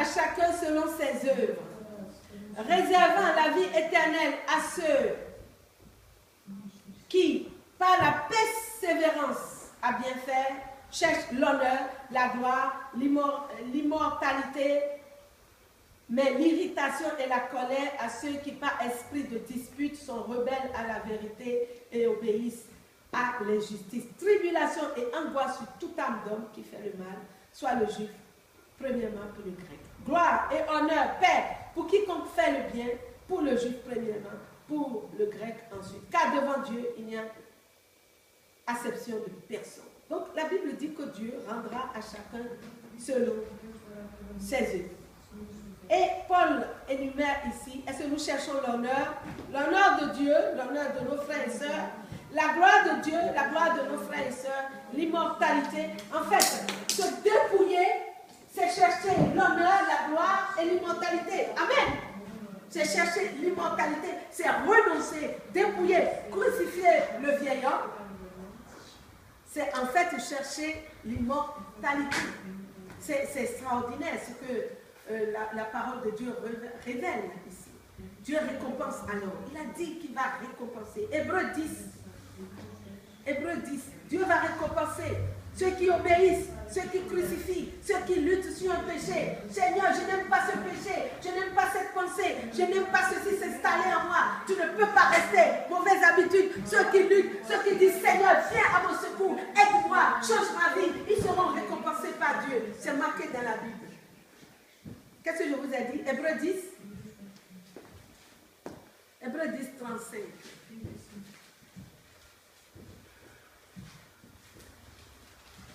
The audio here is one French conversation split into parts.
à chacun selon ses œuvres, réservant la vie éternelle à ceux qui, par la persévérance à bien faire, cherchent l'honneur, la gloire, l'immortalité, mais l'irritation et la colère à ceux qui, par esprit de dispute, sont rebelles à la vérité et obéissent à l'injustice. Tribulation et angoisse sur toute âme d'homme qui fait le mal, soit le juif, premièrement pour le grec. Gloire et honneur, paix, pour quiconque fait le bien, pour le juif premièrement, pour le grec ensuite. Car devant Dieu, il n'y a acception de personne. Donc la Bible dit que Dieu rendra à chacun selon ses œuvres. Et Paul énumère ici, est-ce que nous cherchons l'honneur? L'honneur de Dieu, l'honneur de nos frères et sœurs, la gloire de Dieu, la gloire de nos frères et sœurs, l'immortalité. En fait, se dépouiller, c'est chercher l'honneur, la gloire et l'immortalité. Amen. C'est chercher l'immortalité, c'est renoncer, dépouiller, crucifier le vieil homme. C'est en fait chercher l'immortalité. C'est extraordinaire ce que la parole de Dieu révèle ici. Dieu récompense alors. Il a dit qu'il va récompenser. Hébreux 10. Dieu va récompenser ceux qui obéissent, ceux qui crucifient, ceux qui luttent sur un péché. Seigneur, je n'aime pas ce péché, je n'aime pas cette pensée, je n'aime pas ceci s'installer en moi. Tu ne peux pas rester. Mauvaise habitude. Ceux qui luttent, ceux qui disent Seigneur, viens à mon secours, aide-moi, change ma vie. Ils seront récompensés par Dieu. C'est marqué dans la Bible. Qu'est-ce que je vous ai dit? Hébreux 10. Hébreux 10, 35.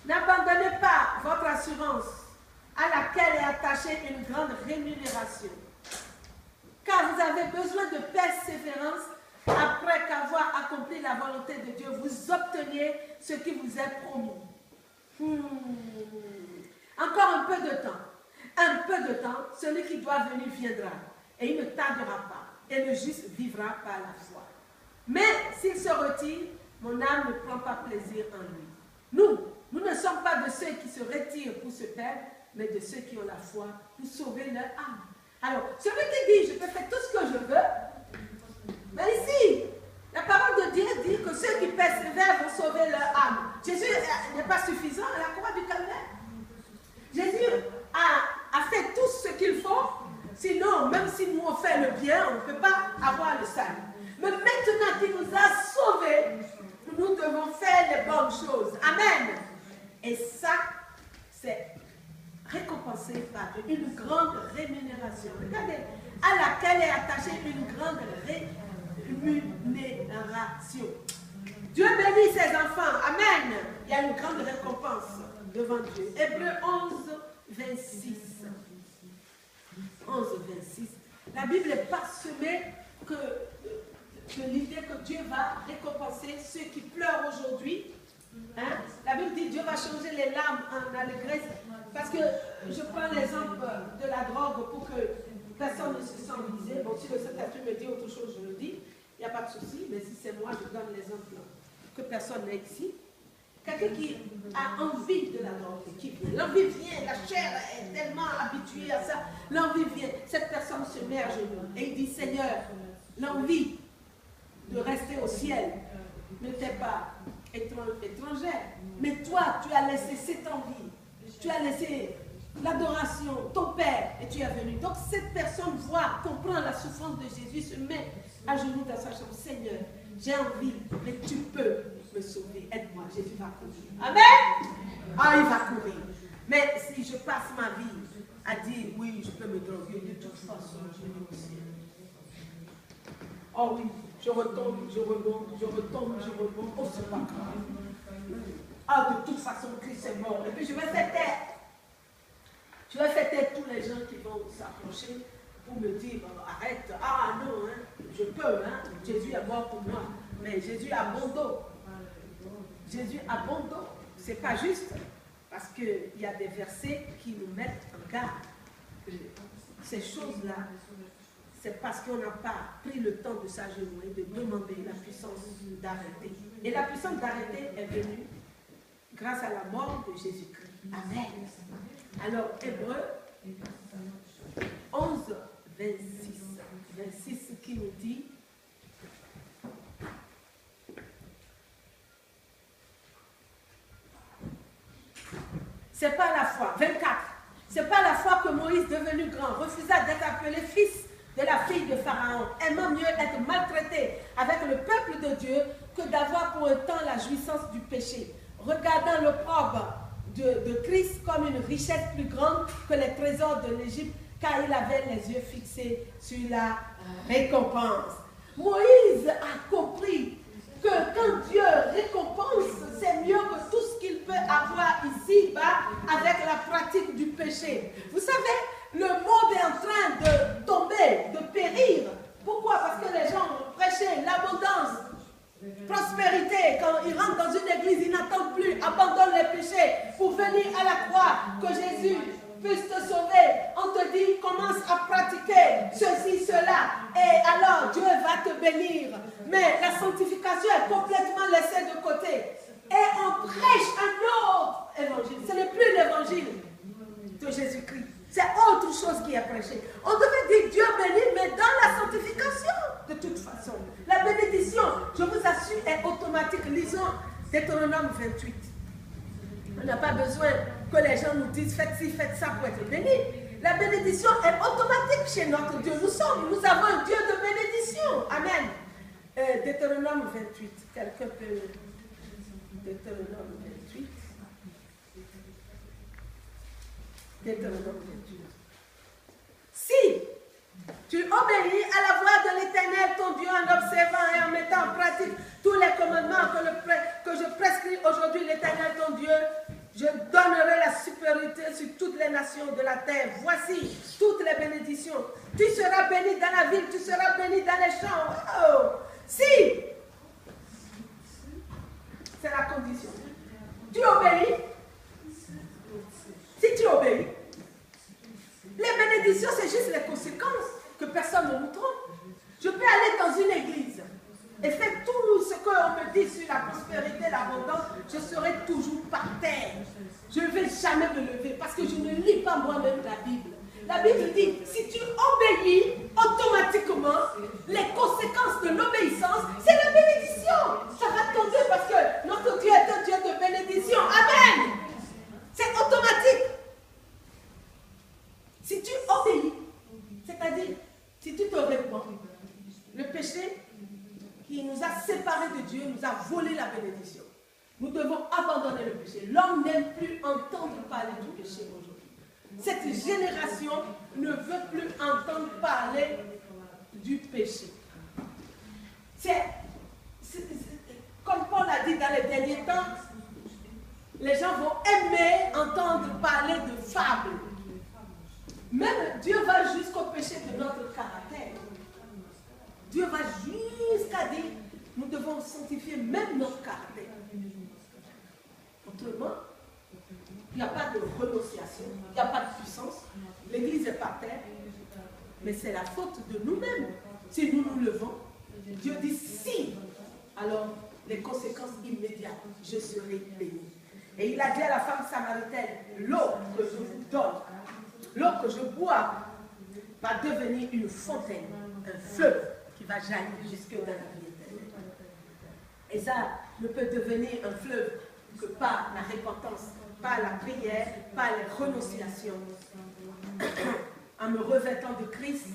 N'abandonnez pas votre assurance à laquelle est attachée une grande rémunération. Car vous avez besoin de persévérance après qu'avoir accompli la volonté de Dieu, vous obteniez ce qui vous est promis. Encore un peu de temps. Un peu de temps, celui qui doit venir viendra. Et il ne tardera pas. Et le juste vivra par la foi. Mais s'il se retire, mon âme ne prend pas plaisir en lui. Nous ne sommes pas de ceux qui se retirent pour se perdre, mais de ceux qui ont la foi pour sauver leur âme. Alors, celui qui dit, je peux faire tout ce que je veux, mais ici, la parole de Dieu dit que ceux qui persévèrent vont sauver leur âme. Jésus n'est pas suffisant à la croix du calvaire. Jésus a fait tout ce qu'il faut, sinon, même si nous on fait le bien, on ne peut pas avoir le salut. Mais maintenant qu'il nous a sauvés, nous devons faire les bonnes choses. Amen. Et ça, c'est récompensé par une grande rémunération. Regardez, à laquelle est attachée une grande rémunération. Dieu bénit ses enfants. Amen. Il y a une grande récompense devant Dieu. Hébreux 11, 26. 11, 26. La Bible est parsemée de l'idée que Dieu va récompenser ceux qui pleurent aujourd'hui. Hein? La Bible dit que Dieu va changer les larmes en allégresse. Parce que je prends l'exemple de la drogue pour que personne ne se sente visé. Bon, si le Saint-Esprit me dit autre chose, je le dis. Il n'y a pas de souci. Mais si c'est moi, je donne l'exemple que personne n'est ici. Quelqu'un qui a envie de la drogue, qui vient. L'envie vient, la chair est tellement habituée à ça. L'envie vient. Cette personne se met à genoux et il dit, Seigneur, l'envie de rester au ciel ne t'est pas étrangère. Mais toi, tu as laissé cette envie. Tu as laissé l'adoration, ton Père, et tu es venu. Donc cette personne voit, comprend la souffrance de Jésus, se met à genoux dans sa chambre. Seigneur, j'ai envie, mais tu peux me sauver. Aide-moi, Jésus va courir. Amen. Ah, il va courir. Mais si je passe ma vie à dire, oui, je peux me droguer, de toute façon, je vais au ciel. Oh oui, je retombe, je remonte, je retombe, je remonte. Oh, c'est pas grave. Ah, de toute façon, Christ est mort. Et puis je vais faire taire. Je vais faire taire tous les gens qui vont s'approcher pour me dire, arrête, ah non, hein, je peux, hein, Jésus est mort pour moi. Mais Jésus a bon dos. Jésus a bon dos. C'est pas juste, parce qu'il y a des versets qui nous mettent en garde. Ces choses-là, c'est parce qu'on n'a pas pris le temps de s'agenouiller, de demander la puissance d'arrêter. Et la puissance d'arrêter est venue grâce à la mort de Jésus-Christ. Amen. Alors, Hébreux 11, 26. 26 qui nous dit... C'est pas la foi. 24. C'est pas la foi que Moïse, devenu grand, refusa d'être appelé fils de la fille de Pharaon, aimant mieux être maltraité avec le peuple de Dieu que d'avoir pour un temps la jouissance du péché, regardant l'opprobre de Christ comme une richesse plus grande que les trésors de l'Égypte, car il avait les yeux fixés sur la récompense. Moïse a compris que quand Dieu récompense, c'est mieux que tout ce qu'il peut avoir ici-bas avec la pratique du péché. Vous savez, le monde est en train de tomber, de périr. Pourquoi? Parce que les gens prêchaient l'abondance, prospérité. Quand ils rentrent dans une église, ils n'attendent plus, abandonnent les péchés pour venir à la croix, que Jésus puisse te sauver. On te dit, commence à pratiquer ceci, cela, et alors Dieu va te bénir. Mais la sanctification est complètement laissée de côté. Et on prêche un autre évangile. Ce n'est plus l'évangile de Jésus-Christ. C'est autre chose qui est prêché. On devait dire Dieu bénit, mais dans la sanctification, de toute façon. La bénédiction, je vous assure, est automatique. Lisons Deutéronome 28. On n'a pas besoin que les gens nous disent faites ci, faites ça pour être bénis. La bénédiction est automatique chez notre Dieu. Nous avons un Dieu de bénédiction. Amen. Deutéronome 28. Quelqu'un peut... Deutéronome 28. Deutéronome 28. Si tu obéis à la voix de l'Éternel, ton Dieu, en observant et en mettant en pratique tous les commandements que je prescris aujourd'hui, l'Éternel, ton Dieu, je donnerai la supériorité sur toutes les nations de la terre. Voici toutes les bénédictions. Tu seras béni dans la ville, tu seras béni dans les champs. Oh! Si, c'est la condition. Tu obéis. Si tu obéis, les bénédictions, c'est juste les conséquences que personne ne nous trompe. Je peux aller dans une église et faire tout ce qu'on me dit sur la prospérité, l'abondance, je serai toujours par terre. Je ne vais jamais me lever parce que je ne lis pas moi-même la Bible. La Bible dit, si tu obéis, automatiquement, les conséquences de l'obéissance, c'est la bénédiction. Ça va tomber parce que notre Dieu est un Dieu de bénédiction. Amen. C'est automatique. Si tu obéis, c'est-à-dire, si tu te répands, le péché qui nous a séparés de Dieu nous a volé la bénédiction. Nous devons abandonner le péché. L'homme n'aime plus entendre parler du péché aujourd'hui. Cette génération ne veut plus entendre parler du péché. Comme Paul a dit dans les derniers temps, les gens vont aimer entendre parler de fables. Même Dieu va jusqu'au péché de notre caractère. Dieu va jusqu'à dire, nous devons sanctifier même notre caractère. Autrement, il n'y a pas de renonciation, il n'y a pas de puissance. L'Église est par terre, mais c'est la faute de nous-mêmes. Si nous nous levons, Dieu dit si, alors les conséquences immédiates, je serai béni. Et il a dit à la femme samaritaine, l'eau que je vous donne, l'eau que je bois, va devenir une fontaine, un fleuve qui va jaillir jusque dans la vie éternelle. Et ça ne peut devenir un fleuve que par la repentance, par la prière, par les renonciations. En me revêtant de Christ,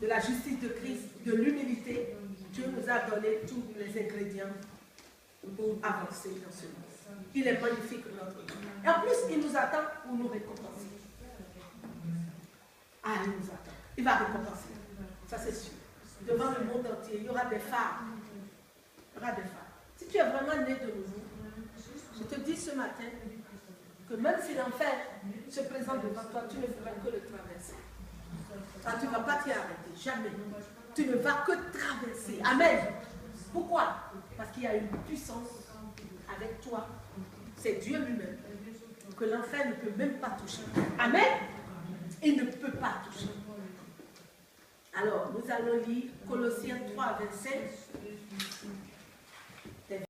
de la justice de Christ, de l'humilité, Dieu nous a donné tous les ingrédients pour avancer dans ce monde. Il est magnifique notre Dieu. Et en plus, il nous attend pour nous récompenser. Ah, il nous attend. Il va récompenser. Ça, c'est sûr. Devant le monde entier, il y aura des femmes. Il y aura des femmes. Si tu es vraiment né de nouveau, je te dis ce matin que même si l'enfer se présente devant toi, tu ne feras que le traverser. Ah, tu ne vas pas t'y arrêter, jamais. Tu ne vas que traverser. Amen. Pourquoi? Parce qu'il y a une puissance avec toi. C'est Dieu lui-même que l'enfer ne peut même pas toucher. Amen. Il ne peut pas toucher. Alors, nous allons lire Colossiens 3, 25.